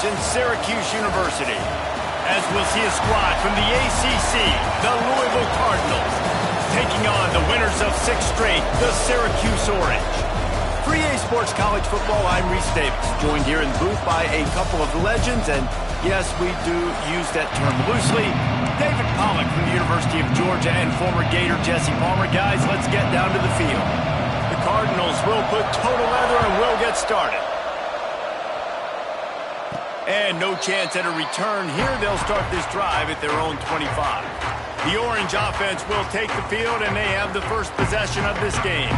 in Syracuse University, as we'll see a squad from the ACC, the Louisville Cardinals, taking on the winners of 6 straight, the Syracuse Orange. For EA Sports College Football, I'm Reese Davis, joined here in the booth by a couple of legends, and yes, we do use that term loosely. David Pollack from the University of Georgia and former Gator Jesse Palmer. Guys, let's get down to the field. The Cardinals will put total leather and will get started. And no chance at a return here. They'll start this drive at their own 25. The Orange offense will take the field, and they have the first possession of this game.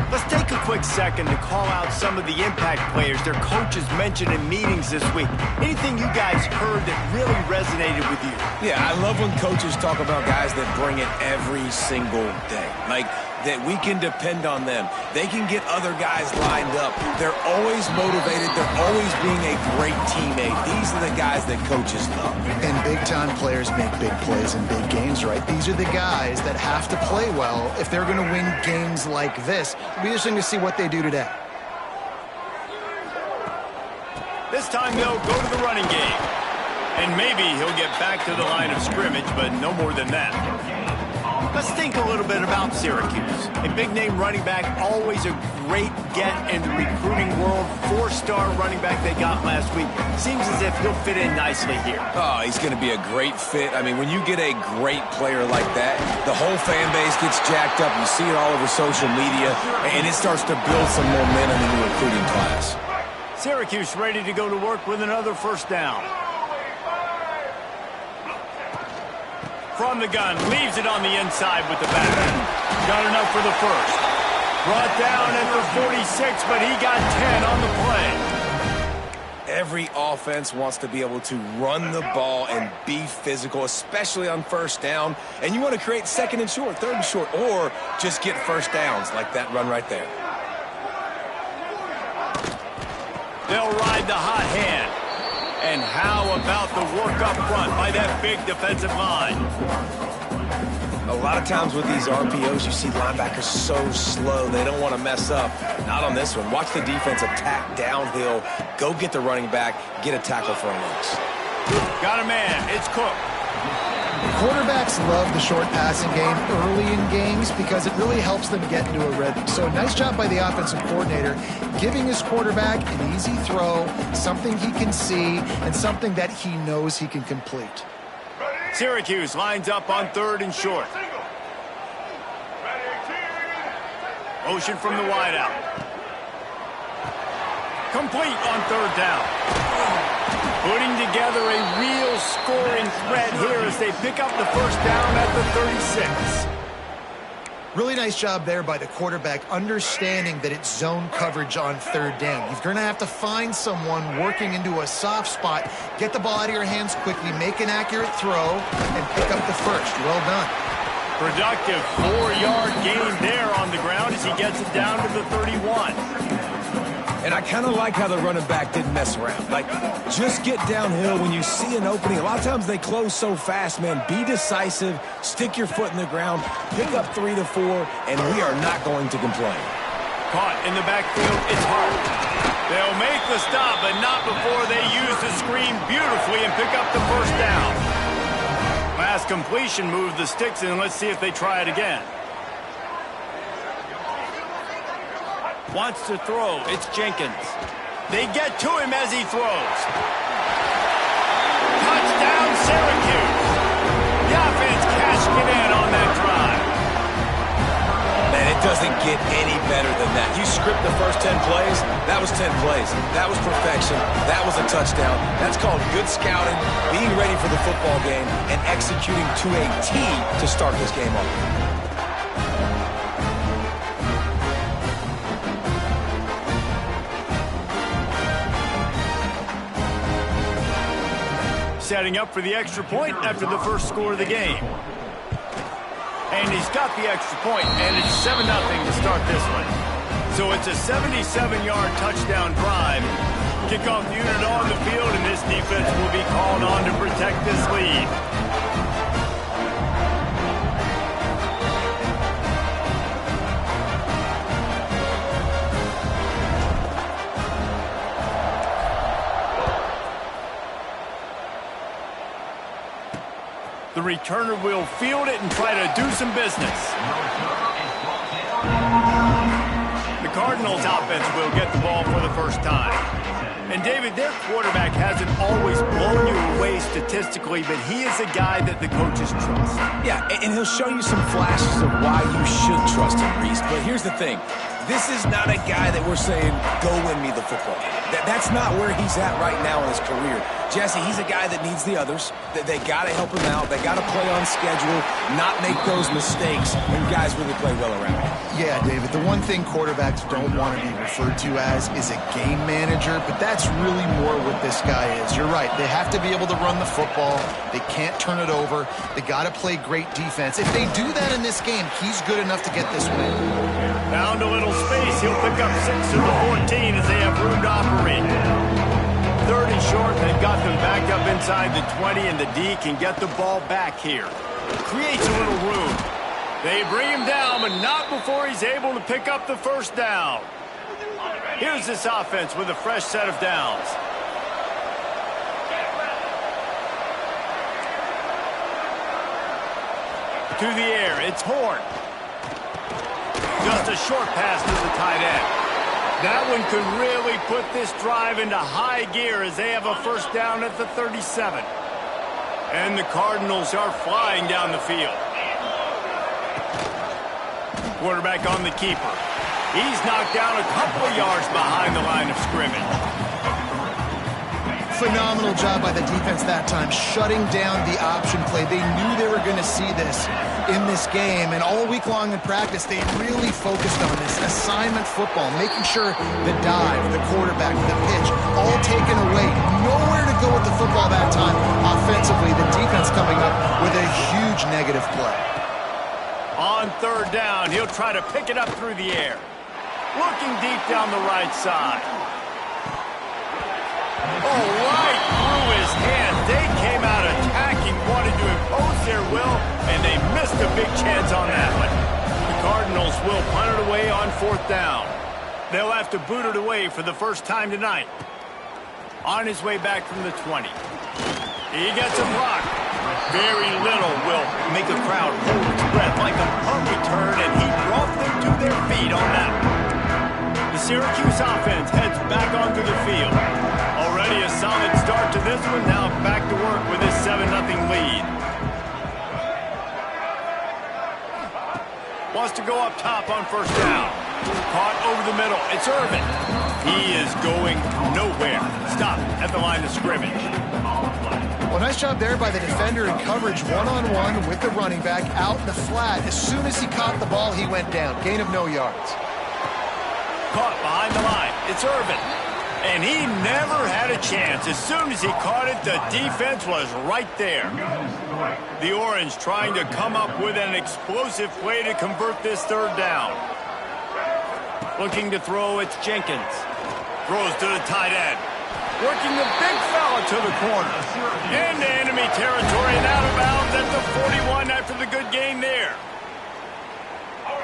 Let's take a quick second to call out some of the impact players their coaches mentioned in meetings this week. Anything you guys heard that really resonated with you? Yeah, I love when coaches talk about guys that bring it every single day. Like, that we can depend on them. They can get other guys lined up. They're always motivated. They're always being a great teammate. These are the guys that coaches love. And big-time players make big plays in big games, right? These are the guys that have to play well if they're going to win games like this. It'll be interesting to see what they do today. This time they'll go to the running game. And maybe he'll get back to the line of scrimmage, but no more than that. Let's think a little bit about Syracuse. A big-name running back, always a great get in the recruiting world. 4-star running back they got last week. Seems as if he'll fit in nicely here. Oh, he's going to be a great fit. I mean, when you get a great player like that, the whole fan base gets jacked up. You see it all over social media, and it starts to build some momentum in the recruiting class. Syracuse ready to go to work with another first down. From the gun, leaves it on the inside with the back. Got enough for the first. Brought down at the 46, but he got 10 on the play. Every offense wants to be able to run the ball and be physical, especially on first down. And you want to create second and short, third and short, or just get first downs like that run right there. They'll ride the hot hand. And how about the work up front by that big defensive line? A lot of times with these RPOs, you see linebackers so slow, they don't want to mess up. Not on this one. Watch the defense attack downhill, go get the running back, get a tackle for a loss. Got a man. It's Cook. Quarterbacks love the short passing game early in games because it really helps them get into a rhythm. So nice job by the offensive coordinator giving his quarterback an easy throw, something he can see, and something that he knows he can complete. Syracuse lines up on 3rd and short. Motion from the wideout. Complete on 3rd down. Putting together a real scoring threat here as they pick up the first down at the 36. Really nice job there by the quarterback, understanding that it's zone coverage on 3rd down. You're going to have to find someone working into a soft spot, get the ball out of your hands quickly, make an accurate throw, and pick up the first. Well done. Productive 4-yard gain there on the ground as he gets it down to the 31. And I kind of like how the running back didn't mess around. Like, just get downhill when you see an opening. A lot of times they close so fast, man. Be decisive, stick your foot in the ground, pick up 3 to 4, and we are not going to complain. Caught in the backfield, it's Hart. They'll make the stop, but not before they use the screen beautifully and pick up the first down. Last completion moved the sticks, and let's see if they try it again. Wants to throw. It's Jenkins. They get to him as he throws. Touchdown, Syracuse. The offense cashing it in on that drive. Man, it doesn't get any better than that. You script the first 10 plays, that was 10 plays. That was perfection. That was a touchdown. That's called good scouting, being ready for the football game, and executing to a T to start this game off. Setting up for the extra point after the first score of the game. And he's got the extra point, and it's 7-0 to start this one. So it's a 77-yard touchdown drive. Kickoff unit on the field, and this defense will be called on to protect this lead. returner will field it and try to do some business. The Cardinals offense will get the ball for the first time. And David, their quarterback hasn't always blown you away statistically, but he is a guy that the coaches trust. Yeah, and he'll show you some flashes of why you should trust him, Reese. But here's the thing. This is not a guy that we're saying, go win me the football. That's not where he's at right now in his career. Jesse, he's a guy that needs the others. They got to help him out. They got to play on schedule, not make those mistakes, and guys really play well around him. Yeah, David, the one thing quarterbacks don't want to be referred to as is a game manager, but that's really more what this guy is. You're right. They have to be able to run the football. They can't turn it over. They got to play great defense. If they do that in this game, he's good enough to get this win. Found a little space. He'll pick up 6 of the 14 as they have room to operate. 3rd and short. They've got them backed up inside the 20, and the D can get the ball back here. Creates a little room. They bring him down, but not before he's able to pick up the first down. Here's this offense with a fresh set of downs. To the air, it's Horn. Just a short pass to the tight end. That one could really put this drive into high gear as they have a first down at the 37. And the Cardinals are flying down the field. Quarterback on the keeper. He's knocked down a couple of yards behind the line of scrimmage. Phenomenal job by the defense that time, shutting down the option play. They knew they were going to see this in this game, and all week long in practice, they really focused on this assignment football, making sure the dive, the quarterback, the pitch, all taken away. Nowhere to go with the football that time. Offensively, the defense coming up with a huge negative play. On 3rd down, he'll try to pick it up through the air. Looking deep down the right side. Oh, right through his hands. They came out attacking, wanted to impose their will, and they missed a big chance on that one. The Cardinals will punt it away on 4th down. They'll have to boot it away for the first time tonight. On his way back from the 20. He gets a block. Very little will make a crowd hold its breath like a punt return, and he brought them to their feet on that one. The Syracuse offense heads back onto the field. Already a solid start to this one. Now back to work with this 7-0 lead. Wants to go up top on 1st down. Caught over the middle. It's Irvin. He is going nowhere. Stop at the line of scrimmage. Well, nice job there by the defender in coverage one-on-one with the running back out in the flat. As soon as he caught the ball, he went down. Gain of no yards. Caught behind the line. It's Irvin. And he never had a chance. As soon as he caught it, the defense was right there. The Orange trying to come up with an explosive play to convert this 3rd down. Looking to throw, it's Jenkins. Throws to the tight end. Working the big fella to the corner. Into enemy territory and out of bounds at the 41 after the good gain there.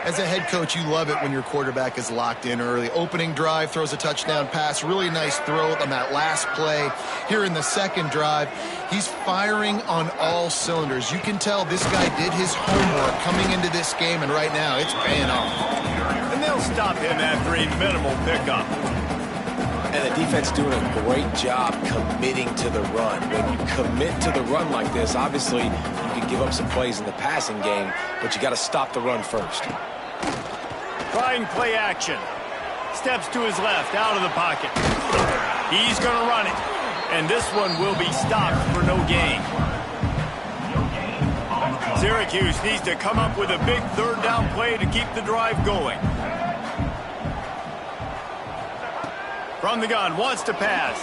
As a head coach, you love it when your quarterback is locked in early. Opening drive, throws a touchdown pass. Really nice throw on that last play. Here in the 2nd drive, he's firing on all cylinders. You can tell this guy did his homework coming into this game, and right now it's paying off. And they'll stop him after a minimal pickup. And the defense doing a great job committing to the run. When you commit to the run like this, obviously you can give up some plays in the passing game, but you got to stop the run first. Trying play action. Steps to his left, out of the pocket. He's going to run it. And this one will be stopped for no gain. Syracuse needs to come up with a big 3rd down play to keep the drive going. From the gun, wants to pass.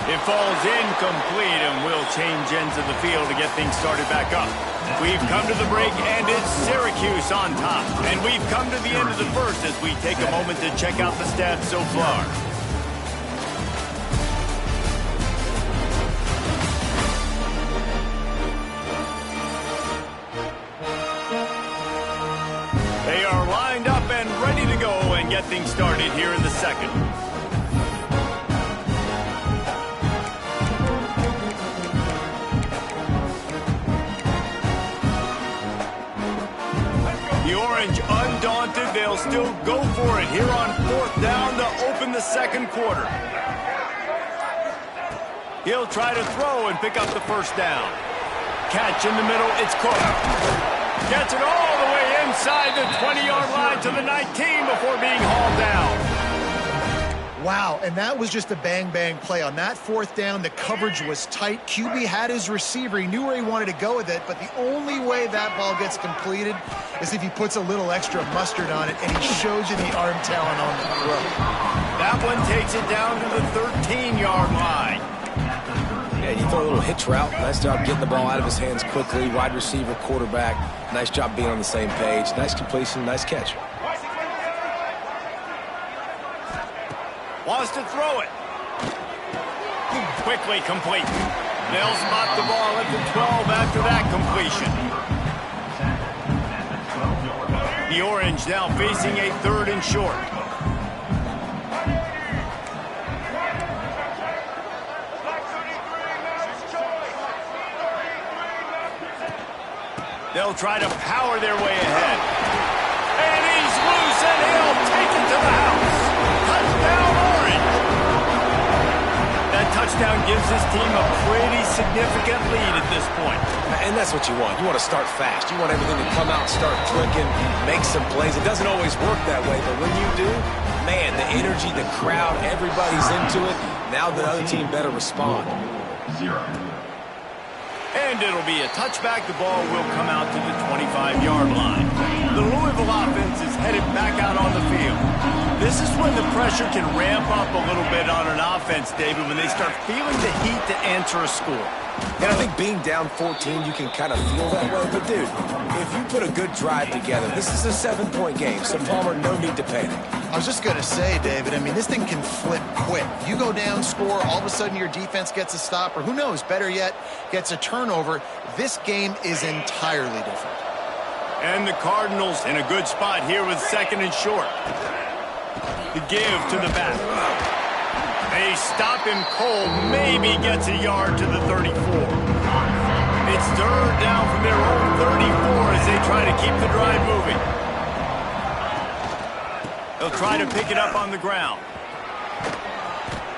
It falls incomplete and will change ends of the field to get things started back up. We've come to the break, and it's Syracuse on top. And we've come to the end of the 1st as we take a moment to check out the stats so far. They are lined up and ready to go and get things started here in the 2nd. to open the second quarter. He'll try to throw and pick up the first down. Catch in the middle, it's Cook. Gets it all the way inside the 20-yard line to the 19 before being hauled down. Wow, and that was just a bang-bang play. On that fourth down, the coverage was tight. QB had his receiver. He knew where he wanted to go with it, but the only way that ball gets completed is if he puts a little extra mustard on it, and he shows you the arm talent on the throw. That one takes it down to the 13-yard line. Yeah, you throw a little hitch route. Nice job getting the ball out of his hands quickly. Wide receiver, quarterback. Nice job being on the same page. Nice completion, nice catch. Wants to throw it. Quickly complete. They'll spot the ball at the 12 after that completion. The Orange now facing a 3rd and short. They'll try to power their way ahead. And he's loose, and he'll take it to the house. Touchdown, Orange. That touchdown gives his team a pretty significant lead at this point. And that's what you want. You want to start fast. You want everything to come out, start clicking, make some plays. It doesn't always work that way, but when you do, man, the energy, the crowd, everybody's into it. Now the other team better respond. And it'll be a touchback. The ball will come out to the 25-yard line. The Louisville offense is headed back out on the field. This is when the pressure can ramp up a little bit on an offense, David, when they start feeling the heat to answer a score. And I think being down 14, you can kind of feel that way. But, dude, if you put a good drive together, this is a 7-point game. So, Palmer, no need to panic. I was just going to say, David, I mean, this thing can flip quick. You go down, score, all of a sudden your defense gets a stop, or who knows, better yet, gets a turnover. This game is entirely different. And the Cardinals in a good spot here with 2nd and short. The give to the back. They stop him cold, maybe gets a yard to the 34. It's 3rd down from their own 34 as they try to keep the drive moving. They'll try to pick it up on the ground.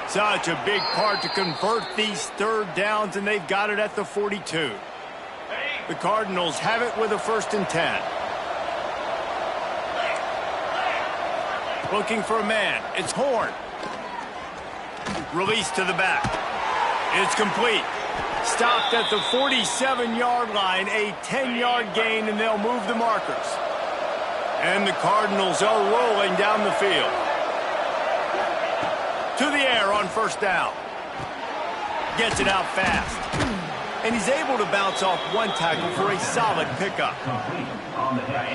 Such a big part to convert these 3rd downs, and they've got it at the 42. The Cardinals have it with a 1st and 10. Looking for a man. It's Horn. Release to the back. It's complete. Stopped at the 47-yard line. A 10-yard gain, and they'll move the markers. And the Cardinals are rolling down the field. To the air on 1st down. Gets it out fast. And he's able to bounce off one tackle for a solid pickup.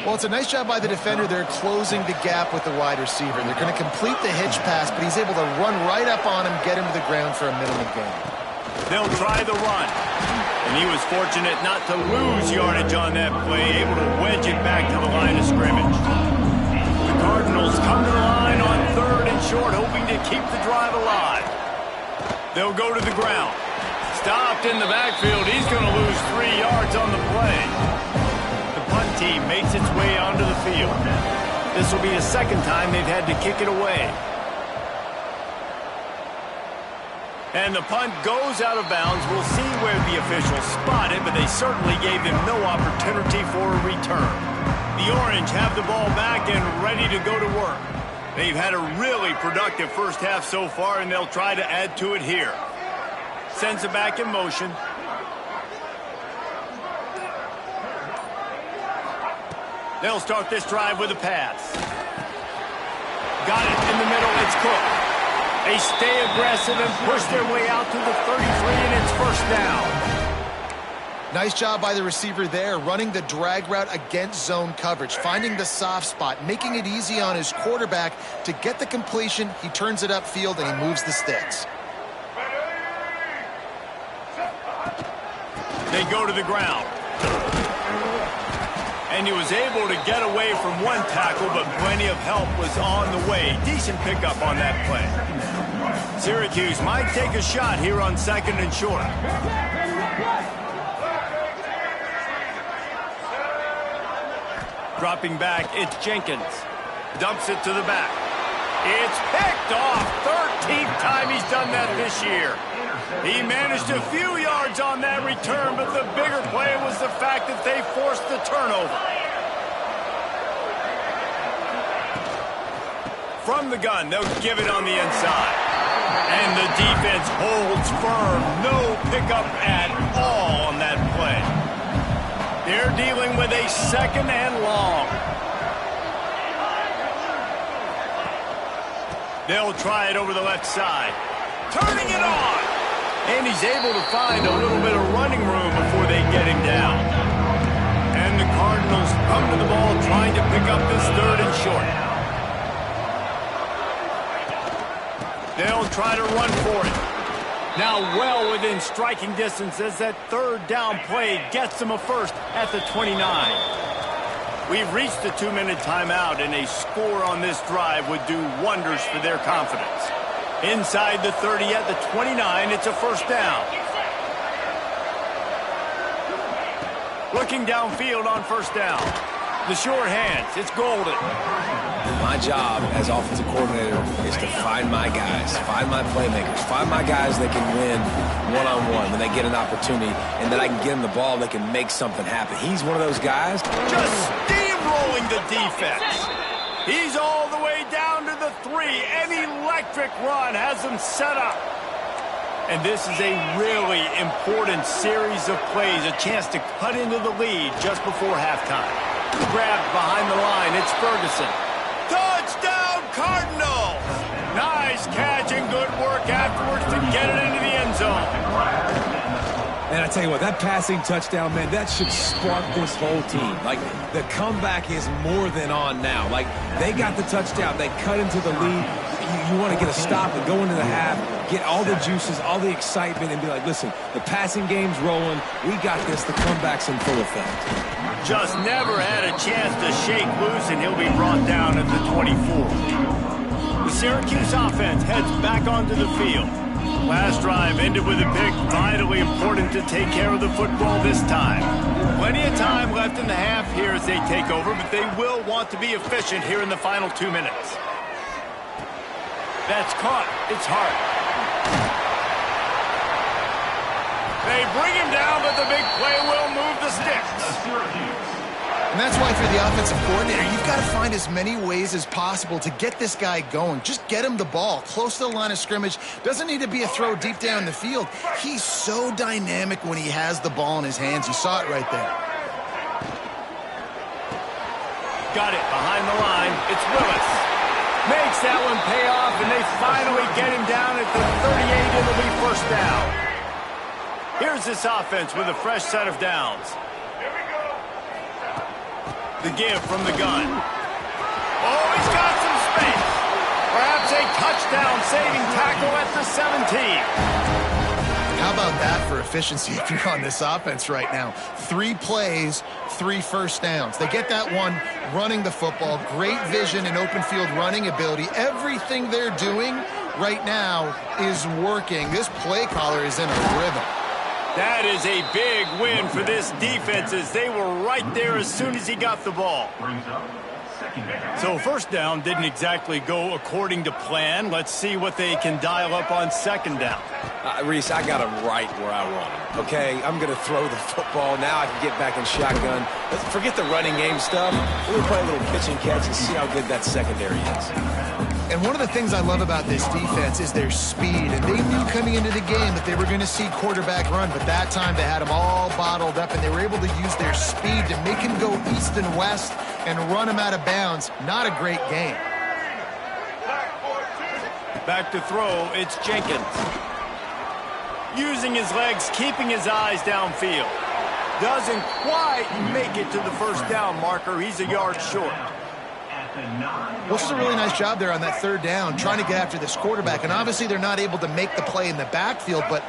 Well, it's a nice job by the defender. They're closing the gap with the wide receiver. They're going to complete the hitch pass, but he's able to run right up on him, get him to the ground for a minimal gain. They'll try the run. And he was fortunate not to lose yardage on that play, able to wedge it back to the line of scrimmage. The Cardinals come to the line on 3rd and short, hoping to keep the drive alive. They'll go to the ground. Stopped in the backfield. He's going to lose 3 yards on the play. The punt team makes its way onto the field. This will be the 2nd time they've had to kick it away. And the punt goes out of bounds. We'll see where the officials spot it, but they certainly gave them no opportunity for a return. The Orange have the ball back and ready to go to work. They've had a really productive first half so far, and they'll try to add to it here. Sends it back in motion. They'll start this drive with a pass. Got it in the middle. It's Cook. They stay aggressive and push their way out to the 33, and it's 1st down. Nice job by the receiver there, running the drag route against zone coverage, finding the soft spot, making it easy on his quarterback to get the completion. He turns it upfield, and he moves the sticks. They go to the ground. And he was able to get away from one tackle, but plenty of help was on the way. Decent pickup on that play. Syracuse might take a shot here on 2nd and short. Dropping back, it's Jenkins. Dumps it to the back. It's picked off. 13th time he's done that this year. He managed a few yards on that return, but the bigger play was the fact that they forced the turnover. From the gun, they'll give it on the inside. And the defense holds firm. No pickup at all on that play. They're dealing with a second and long. They'll try it over the left side. Turning it on. And he's able to find a little bit of running room before they get him down. And the Cardinals come to the ball trying to pick up this third and short. They'll try to run for it. Now well within striking distance as that third down play gets them a first at the 29. We've reached the 2-minute timeout, and a score on this drive would do wonders for their confidence. Inside the 30 at the 29, it's a first down. Looking downfield on first down. The short hands, it's Golden. My job as offensive coordinator is to find my guys, find my playmakers, find my guys that can win one-on-one when they get an opportunity, and then I can get them the ball, they can make something happen. He's one of those guys. Just steamrolling the defense. He's all the way down to the 3. An electric run has them set up. And this is a really important series of plays, a chance to cut into the lead just before halftime. Grabbed behind the line, it's Ferguson. Touchdown, Cardinals! Nice catch and good work afterwards to get it into the end zone. And I tell you what, that passing touchdown, man, that should spark this whole team. Like, the comeback is more than on now. Like, they got the touchdown. They cut into the lead. You want to get a stop and go into the half, get all the juices, all the excitement, and be like, listen, the passing game's rolling. We got this. The comeback's in full effect. Just never had a chance to shake loose, and he'll be brought down at the 24. The Syracuse offense heads back onto the field. Last drive ended with a pick. Vitally important to take care of the football this time. Plenty of time left in the half here as they take over, but they will want to be efficient here in the final 2 minutes. That's caught. It's Hart. They bring him down, but the big play will move the sticks. And that's why for the offensive coordinator, you've got to find as many ways as possible to get this guy going. Just get him the ball close to the line of scrimmage. Doesn't need to be a throw deep down the field. He's so dynamic when he has the ball in his hands. You saw it right there. Got it behind the line. It's Willis. Makes that one pay off, and they finally get him down at the 38. It'll be first down. Here's this offense with a fresh set of downs. The give from the gun. Oh, he's got some space. Perhaps a touchdown-saving tackle at the 17. How about that for efficiency if you're on this offense right now? 3 plays, 3 first downs. They get that one running the football. Great vision and open field running ability. Everything they're doing right now is working. This play caller is in a rhythm. That is a big win for this defense as they were right there as soon as he got the ball. So first down didn't exactly go according to plan. Let's see what they can dial up on second down. Reese, I got him right where I want him. Okay, I'm going to throw the football. Now I can get back in shotgun. Let's forget the running game stuff. We'll play a little pitch and catch and see how good that secondary is. And one of the things I love about this defense is their speed. And they knew coming into the game that they were going to see quarterback run, but that time they had them all bottled up, and they were able to use their speed to make him go east and west and run him out of bounds. Not a great game. Back to throw, it's Jenkins. Using his legs, keeping his eyes downfield. Doesn't quite make it to the first down marker. He's a yard short. Well, this is a really nice job there on that third down, trying to get after this quarterback. And obviously they're not able to make the play in the backfield, but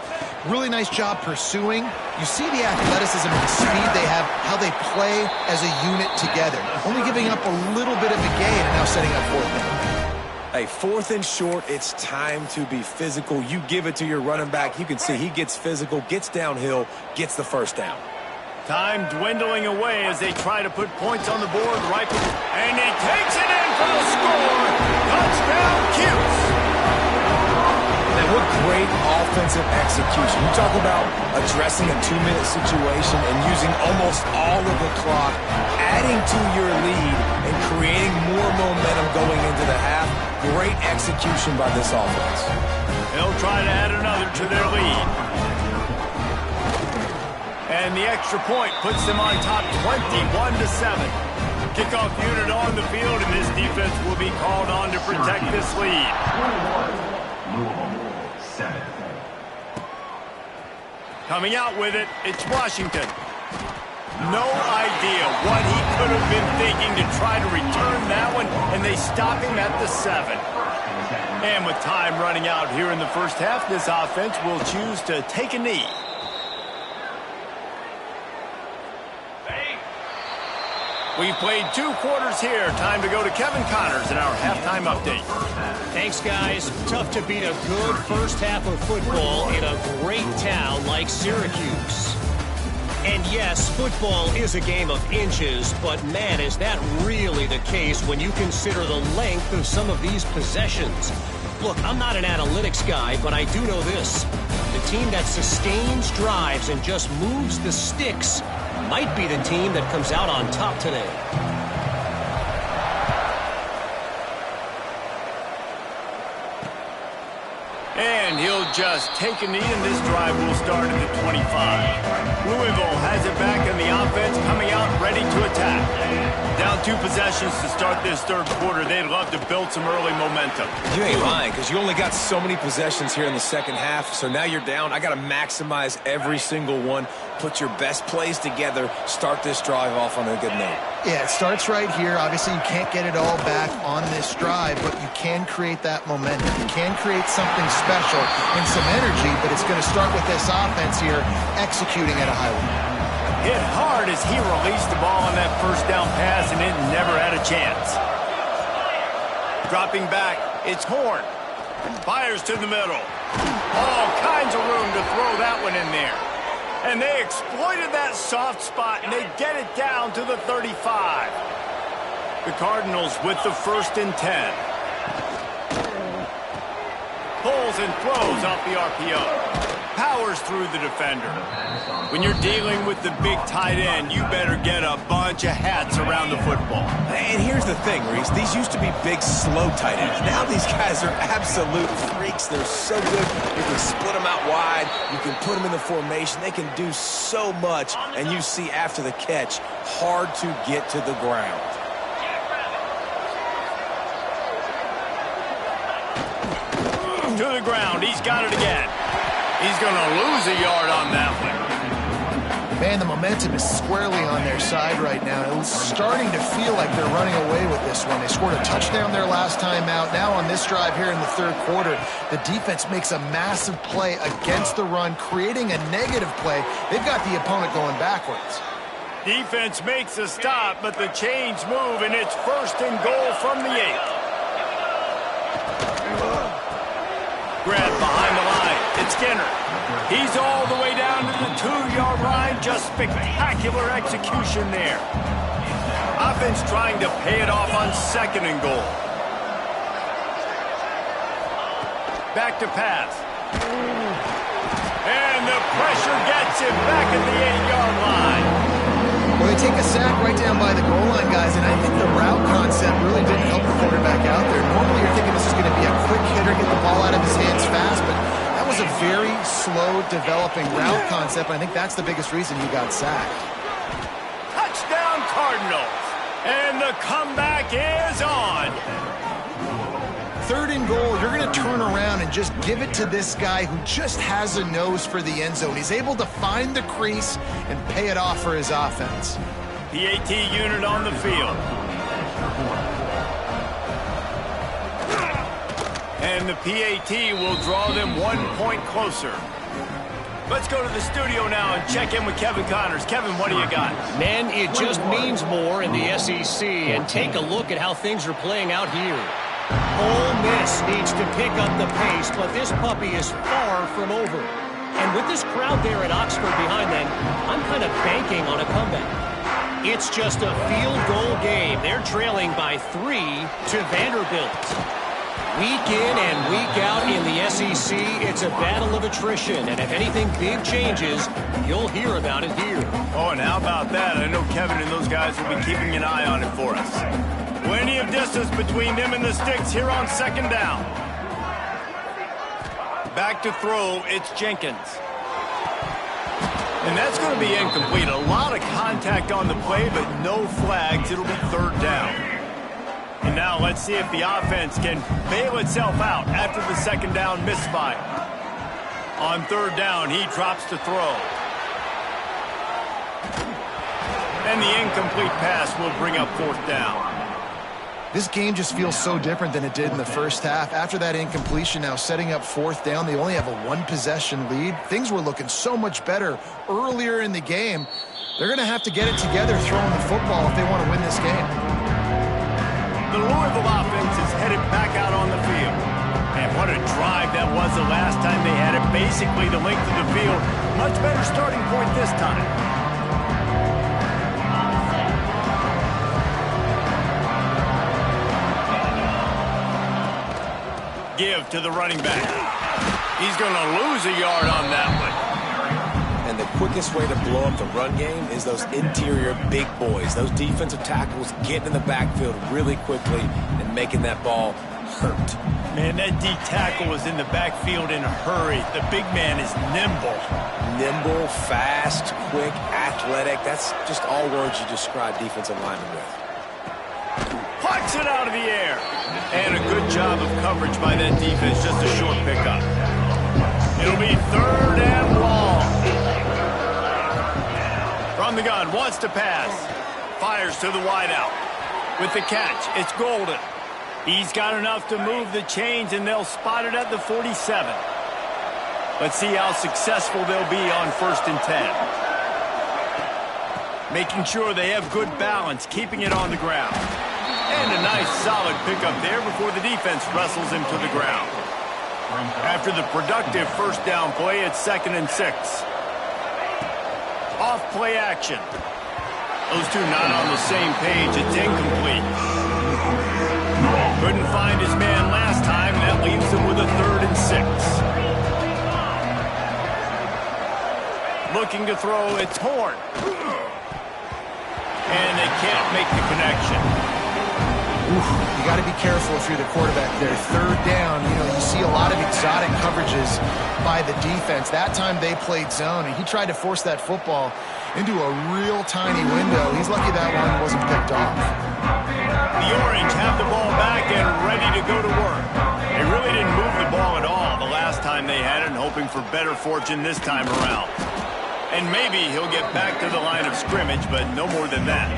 really nice job pursuing. You see the athleticism and the speed they have, how they play as a unit together. Only giving up a little bit of a gain and now setting up fourth down. Hey, 4th and short, it's time to be physical. You give it to your running back. You can see he gets physical, gets downhill, gets the first down. Time dwindling away as they try to put points on the board right. And he takes it in for the score. Touchdown, Cuse. Now, what great offensive execution. You talk about addressing a 2-minute situation and using almost all of the clock, adding to your lead and creating more momentum going into the half. Great execution by this offense. They'll try to add another to their lead. And the extra point puts them on top 21-7. Kickoff unit on the field, and this defense will be called on to protect this lead. Coming out with it, it's Washington. No idea what he could have been thinking to try to return that one, and they stop him at the 7. And with time running out here in the first half, this offense will choose to take a knee. We've played 2 quarters here. Time to go to Kevin Connors in our halftime update. Thanks, guys. Tough to beat a good first half of football in a great town like Syracuse. And yes, football is a game of inches, but man, is that really the case when you consider the length of some of these possessions. Look, I'm not an analytics guy, but I do know this. The team that sustains drives and just moves the sticks might be the team that comes out on top today. And he'll just take a knee, and this drive will start at the 25. Louisville has it back, and the offense coming out ready to attack. Down 2 possessions to start this third quarter. They'd love to build some early momentum. You ain't lying, because you only got so many possessions here in the second half, so now you're down. I got to maximize every single one. Put your best plays together. Start this drive off on a good note. Yeah, it starts right here. Obviously, you can't get it all back on this drive, but you can create that momentum. You can create something special and some energy, but it's going to start with this offense here executing at a high level. Hit hard as he released the ball on that first down pass, and it never had a chance. Dropping back, it's Horn. Fires to the middle. All kinds of room to throw that one in there. And they exploited that soft spot, and they get it down to the 35. The Cardinals with the 1st and 10. Pulls and throws off the RPO. Powers through the defender. When you're dealing with the big tight end, you better get a bunch of hats around the football. And here's the thing, Reese. These used to be big, slow tight ends. Now these guys are absolute freaks. They're so good. You can split them out wide. You can put them in the formation. They can do so much. And you see after the catch, hard to get to the ground. To the ground. He's got it again. He's going to lose a yard on that one. Man, the momentum is squarely on their side right now. It's starting to feel like they're running away with this one. They scored a touchdown their last time out. Now on this drive here in the third quarter, the defense makes a massive play against the run, creating a negative play. They've got the opponent going backwards. Defense makes a stop, but the chains move, and it's 1st and goal from the 8. Grab behind the line. It's Skinner. He's all the way down to the 2-yard line. Just spectacular execution there. Offense trying to pay it off on 2nd and goal. Back to pass. And the pressure gets him back at the 8-yard line. Well, they take a sack right down by the goal line, guys, and I think the route concept really didn't help the quarterback out there. Normally you're thinking this is going to be a quick hitter, get the ball out of his hands fast, but that was a very slow developing route concept. I think that's the biggest reason he got sacked. Touchdown Cardinals. And the comeback is on. 3rd and goal, you're going to turn around and just give it to this guy who just has a nose for the end zone. He's able to find the crease and pay it off for his offense. PAT unit on the field. And the PAT will draw them 1 point closer. Let's go to the studio now and check in with Kevin Connors. Kevin, what do you got? Man, it just means more in the SEC, and take a look at how things are playing out here. Ole Miss needs to pick up the pace, but this puppy is far from over. And with this crowd there at Oxford behind them, I'm kind of banking on a comeback. It's just a field goal game. They're trailing by 3 to Vanderbilt. Week in and week out in the SEC, it's a battle of attrition. And if anything big changes, you'll hear about it here. Oh, and how about that? I know Kevin and those guys will be keeping an eye on it for us. Plenty of distance between them and the sticks here on second down. Back to throw, it's Jenkins. And that's going to be incomplete. A lot of contact on the play, but no flags. It'll be third down. And now let's see if the offense can bail itself out after the second down misfire. On third down, he drops to throw. And the incomplete pass will bring up fourth down. This game just feels so different than it did in the first half. After that incompletion, now setting up fourth down, they only have a one-possession lead. Things were looking so much better earlier in the game. They're going to have to get it together throwing the football if they want to win this game. The Louisville offense is headed back out on the field. And what a drive that was the last time they had it. Basically the length of the field. Much better starting point this time. Give to the running back. He's going to lose a yard on that one. And the quickest way to blow up the run game is those interior big boys. Those defensive tackles getting in the backfield really quickly and making that ball hurt. Man, that D tackle was in the backfield in a hurry. The big man is nimble. Nimble, fast, quick, athletic. That's just all words you describe defensive linemen with. Plucks it out of the air. And a good job of coverage by that defense. Just a short pickup. It'll be third and long. From the gun, wants to pass. Fires to the wideout. With the catch, it's Golden. He's got enough to move the chains, and they'll spot it at the 47. Let's see how successful they'll be on 1st and 10. Making sure they have good balance, keeping it on the ground. And a nice solid pickup there before the defense wrestles him to the ground. After the productive first down play, it's 2nd and 6. Off play action. Those two not on the same page. It's incomplete. Couldn't find his man last time. That leaves him with a 3rd and 6. Looking to throw, it's Horn. And they can't make the connection. You got to be careful if you're the quarterback there. Third down, you see a lot of exotic coverages by the defense. That time they played zone, and he tried to force that football into a real tiny window. He's lucky that one wasn't picked off. The Orange have the ball back and ready to go to work. They really didn't move the ball at all the last time they had it, and hoping for better fortune this time around. And maybe he'll get back to the line of scrimmage, but no more than that.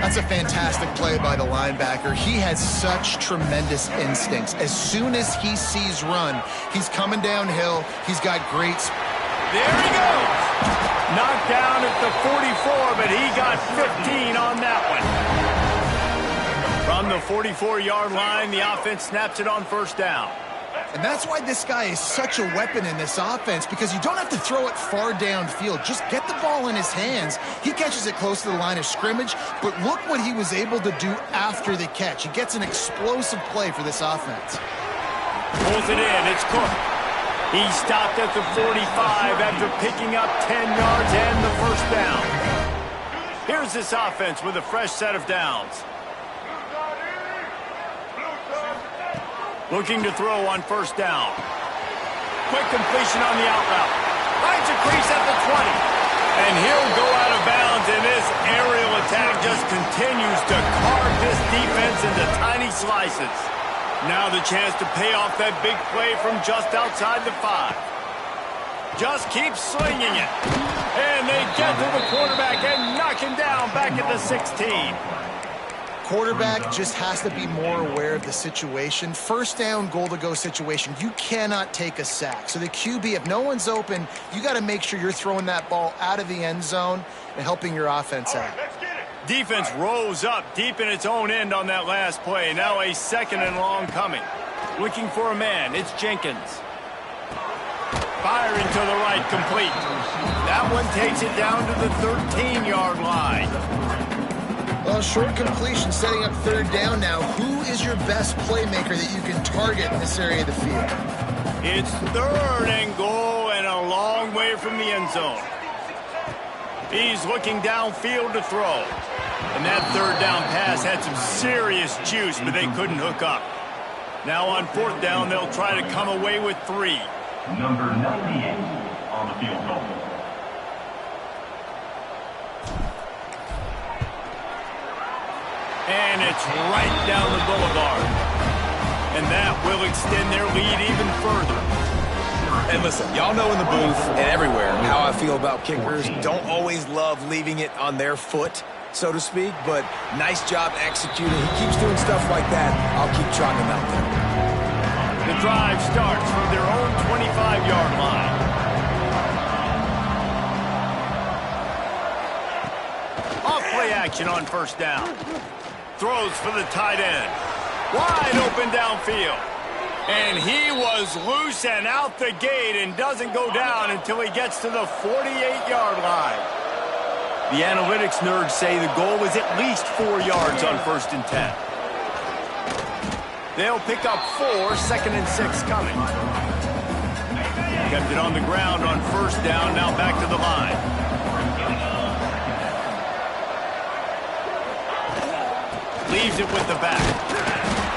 That's a fantastic play by the linebacker. He has such tremendous instincts. As soon as he sees run, he's coming downhill. He's got great speed. There he goes. Knocked down at the 44, but he got 15 on that one. From the 44-yard line, the offense snaps it on 1st down. And that's why this guy is such a weapon in this offense, because you don't have to throw it far downfield. Just get the ball in his hands. He catches it close to the line of scrimmage, but look what he was able to do after the catch. He gets an explosive play for this offense. Pulls it in. It's Cook. He stopped at the 45 after picking up 10 yards and the 1st down. Here's this offense with a fresh set of downs. Looking to throw on 1st down. Quick completion on the out route. Finds a crease at the 20. And he'll go out of bounds, and this aerial attack just continues to carve this defense into tiny slices. Now the chance to pay off that big play from just outside the 5. Just keep slinging it. And they get to the quarterback and knock him down back at the 16. Quarterback just has to be more aware of the situation. 1st down, goal-to-go situation. You cannot take a sack. So the QB, if no one's open, you got to make sure you're throwing that ball out of the end zone and helping your offense out. Defense rose up deep in its own end on that last play. Now a 2nd and long coming. Looking for a man. It's Jenkins. Firing to the right, complete. That one takes it down to the 13-yard line. Well, short completion setting up third down now. Who is your best playmaker that you can target in this area of the field? It's 3rd and goal and a long way from the end zone. He's looking downfield to throw. And that 3rd down pass had some serious juice, but they couldn't hook up. Now on 4th down, they'll try to come away with 3. Number 98 on the field goal. And it's right down the boulevard. And that will extend their lead even further. And listen, y'all know in the booth and everywhere how I feel about kickers. Don't always love leaving it on their foot, so to speak, but nice job executing. He keeps doing stuff like that. I'll keep trotting him out there. The drive starts from their own 25-yard line. Off-play action on 1st down. Throws for the tight end. Wide open downfield. And he was loose and out the gate and doesn't go down until he gets to the 48-yard line. The analytics nerds say the goal is at least 4 yards on 1st and 10. They'll pick up 4, 2nd and 6 coming. Kept it on the ground on 1st down, now back to the line. Leaves it with the back.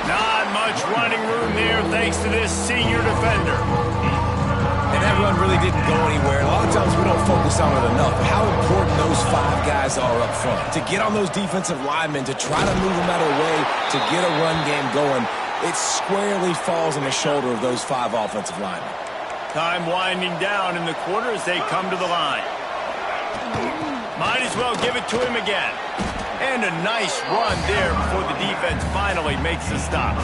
Not much running room there thanks to this senior defender. And that run really didn't go anywhere. A lot of times we don't focus on it enough. How important those 5 guys are up front. To get on those defensive linemen, to try to move them out of the way, to get a run game going, it squarely falls on the shoulder of those 5 offensive linemen. Time winding down in the quarter as they come to the line. Might as well give it to him again. And a nice run there before the defense finally makes the stop.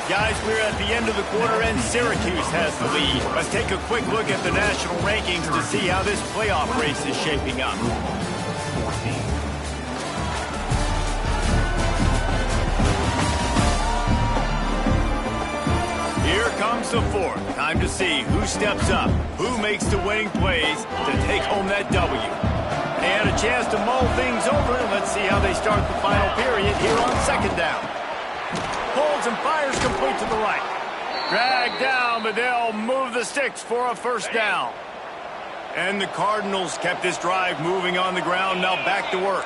Guys, we're at the end of the quarter and Syracuse has the lead. Let's take a quick look at the national rankings to see how this playoff race is shaping up. Here comes the 4th. Time to see who steps up, who makes the winning plays to take home that W. And a chance to mull things over. Let's see how they start the final period here on 2nd down. Pulls and fires complete to the right. Dragged down, but they'll move the sticks for a 1st down. And the Cardinals kept this drive moving on the ground, now back to work.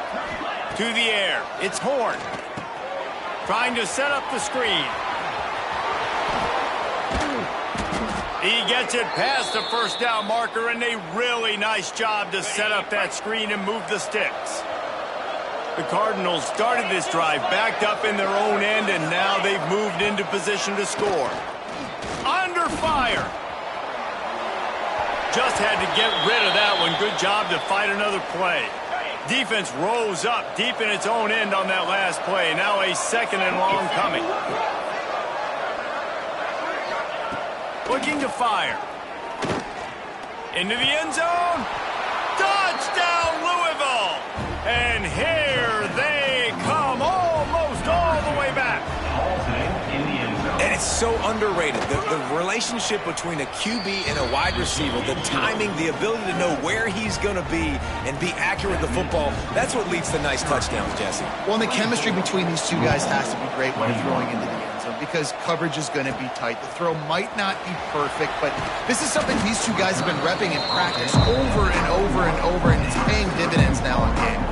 To the air, it's Horn. Trying to set up the screen. He gets it past the 1st down marker, and a really nice job to set up that screen and move the sticks. The Cardinals started this drive backed up in their own end, and now they've moved into position to score. Under fire. Just had to get rid of that one. Good job to fight another play. Defense rose up deep in its own end on that last play. Now a 2nd and long coming. Looking to fire. Into the end zone. Touchdown, Louisville! And here they come, almost all the way back. And it's so underrated. The relationship between a QB and a wide receiver, the timing, the ability to know where he's going to be and be accurate with the football, that's what leads to nice touchdowns, Jesse. Well, and the chemistry between these 2 guys has to be great when you're throwing into the end zone because coverage is going to be tight. The throw might not be perfect, but this is something these 2 guys have been repping in practice over and over and over, and it's paying dividends now in game.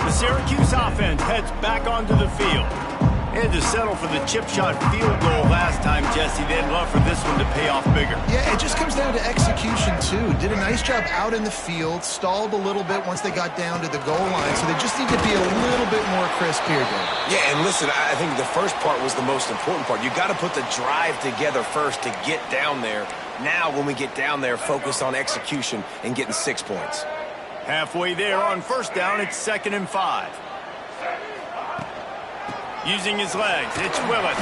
The Syracuse offense heads back onto the field. They had to settle for the chip shot field goal last time, Jesse. They'd love for this one to pay off bigger. Yeah, it just comes down to execution, too. Did a nice job out in the field, stalled a little bit once they got down to the goal line, so they just need to be a little bit more crisp here, Dave. Yeah, and listen, I think the first part was the most important part. You got to put the drive together first to get down there. Now, when we get down there, focus on execution and getting 6 points. Halfway there on 1st down, it's 2nd and 5. Using his legs, it's Willis.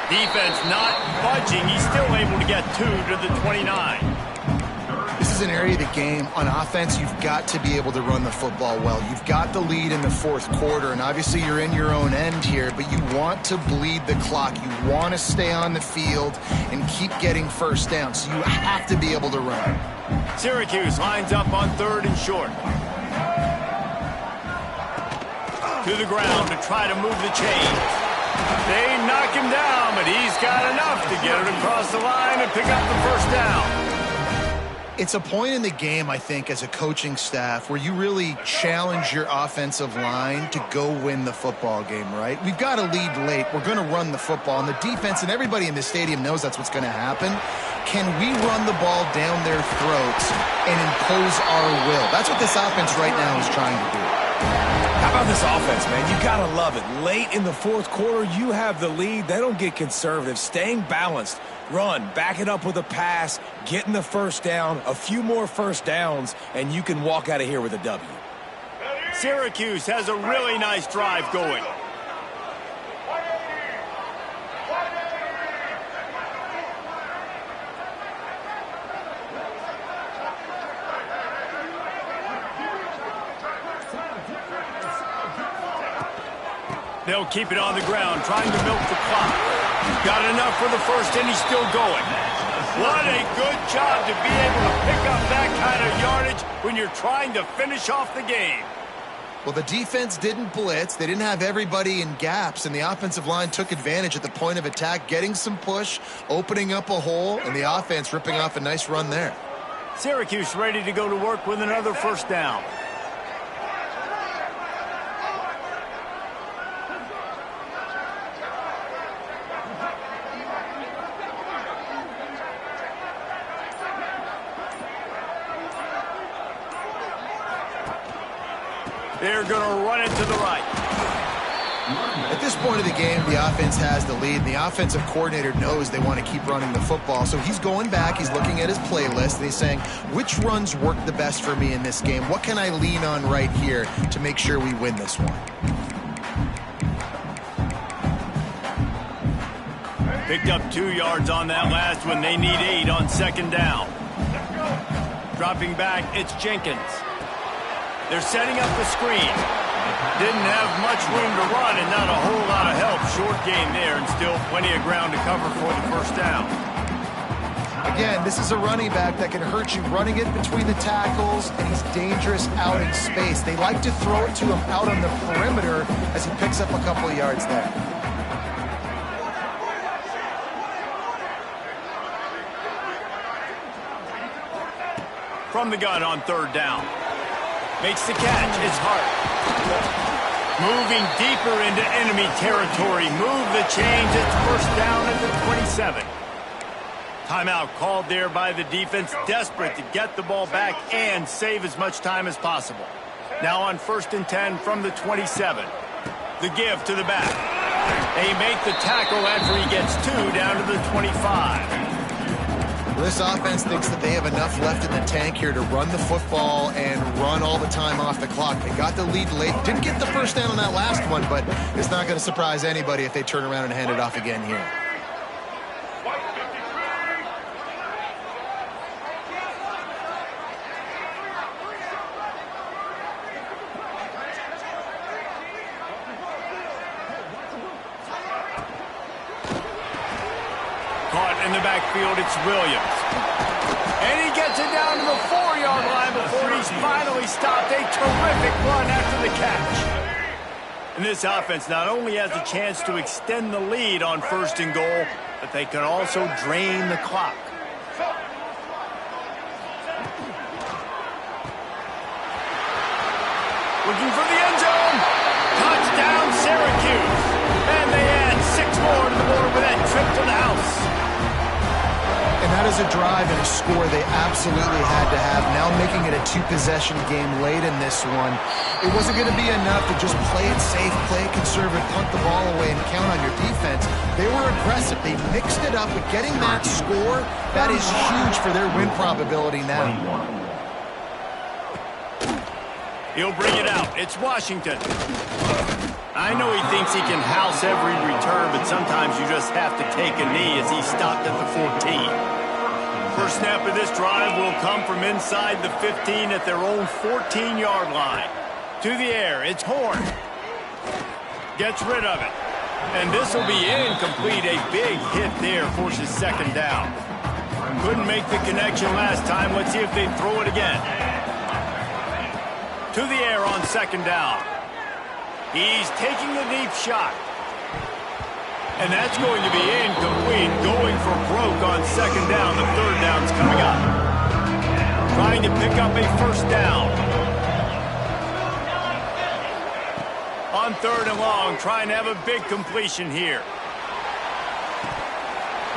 Defense not budging. He's still able to get 2 to the 29. This is is an area of the game. On offense, you've got to be able to run the football well. You've got the lead in the fourth quarter, and obviously you're in your own end here, but you want to bleed the clock. You want to stay on the field and keep getting first down, so you have to be able to run. Syracuse lines up on 3rd and short. To the ground to try to move the chains. They knock him down, but he's got enough to get it across the line and pick up the first down. It's a point in the game, I think, as a coaching staff where you really challenge your offensive line to go win the football game, right? We've got to lead late. We're going to run the football. And the defense and everybody in the stadium knows that's what's going to happen. Can we run the ball down their throats and impose our will? That's what this offense right now is trying to do. How about this offense, man? You got to love it. Late in the fourth quarter, you have the lead. They don't get conservative. Staying balanced. Run, back it up with a pass, getting the first down, a few more first downs, and you can walk out of here with a W. Syracuse has a really nice drive going. They'll keep it on the ground, trying to milk the clock. Got enough for the first, and he's still going. What a good job to be able to pick up that kind of yardage when you're trying to finish off the game. Well, the defense didn't blitz. They didn't have everybody in gaps, and the offensive line took advantage at the point of attack, getting some push, opening up a hole, and the offense ripping off a nice run there. Syracuse ready to go to work with another first down. They're going to run it to the right. At this point of the game, the offense has the lead. The offensive coordinator knows they want to keep running the football. So he's going back, he's looking at his playlist, and he's saying, which runs work the best for me in this game? What can I lean on right here to make sure we win this one? Picked up 2 yards on that last one. They need 8 on second down. Dropping back, it's Jenkins. They're setting up the screen. Didn't have much room to run and not a whole lot of help. Short game there and still plenty of ground to cover for the first down. Again, this is a running back that can hurt you running it between the tackles, and he's dangerous out in space. They like to throw it to him out on the perimeter as he picks up a couple of yards there. From the gun on third down. Makes the catch. It's Hart. Moving deeper into enemy territory. Move the chains. It's first down at the 27. Timeout called there by the defense. Desperate to get the ball back and save as much time as possible. Now on 1st and 10 from the 27. The give to the back. They make the tackle after he gets 2 down to the 25. This offense thinks that they have enough left in the tank here to run the football and run all the time off the clock. They got the lead late. Didn't get the first down on that last one, but it's not going to surprise anybody if they turn around and hand it off again here. In the backfield, it's Williams. And he gets it down to the 4-yard line before he's finally stopped. A terrific run after the catch. And this offense not only has a chance to extend the lead on 1st and goal, but they can also drain the clock. Looking for the end zone. Touchdown, Syracuse. And they add 6 more to the board with that trip to the house. And that is a drive and a score they absolutely had to have. Now making it a 2-possession game late in this one. It wasn't going to be enough to just play it safe, play it conservative, punt the ball away, and count on your defense. They were aggressive. They mixed it up, but getting that score, that is huge for their win probability now. He'll bring it out. It's Washington. I know he thinks he can house every return, but sometimes you just have to take a knee as he stopped at the 14. First snap of this drive will come from inside the 15 at their own 14-yard line. To the air, it's Horn. Gets rid of it. And this will be incomplete. A big hit there forces second down. Couldn't make the connection last time. Let's see if they throw it again. To the air on second down. He's taking the deep shot. And that's going to be incomplete. Going for broke on second down. The third down's coming up. Trying to pick up a first down. On third and long, trying to have a big completion here.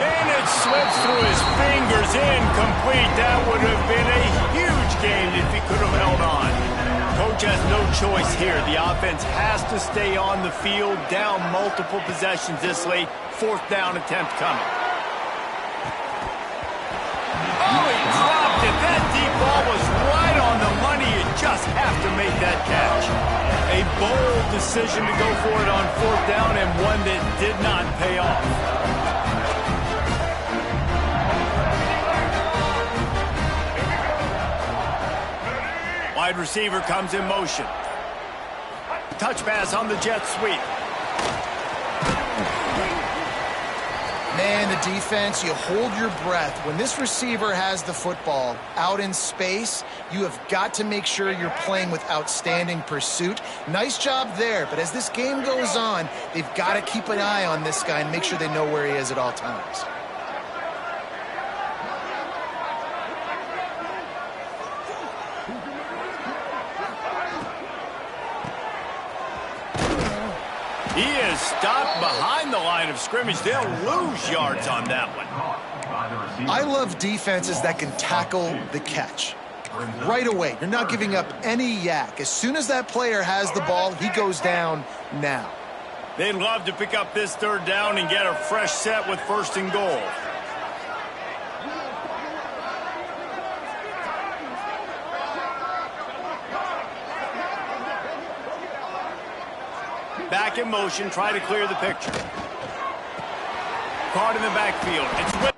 And it slips through his fingers. Incomplete. That would have been a huge game if he could have held on. Coach has no choice here. The offense has to stay on the field, down multiple possessions this late. Fourth down attempt coming. Oh, he dropped it. That deep ball was right on the money. You just have to make that catch. A bold decision to go for it on fourth down, and one that did not pay off. Wide receiver comes in motion. Touch pass on the jet sweep. Man, the defense, you hold your breath. When this receiver has the football out in space, you have got to make sure you're playing with outstanding pursuit. Nice job there, but as this game goes on, they've got to keep an eye on this guy and make sure they know where he is at all times. He is stopped behind the line of scrimmage. They'll lose yards on that one. I love defenses that can tackle the catch. Right away, you're not giving up any yak. As soon as that player has the ball, he goes down now. They'd love to pick up this third down and get a fresh set with first and goal. Back in motion, try to clear the picture. Caught in the backfield. It's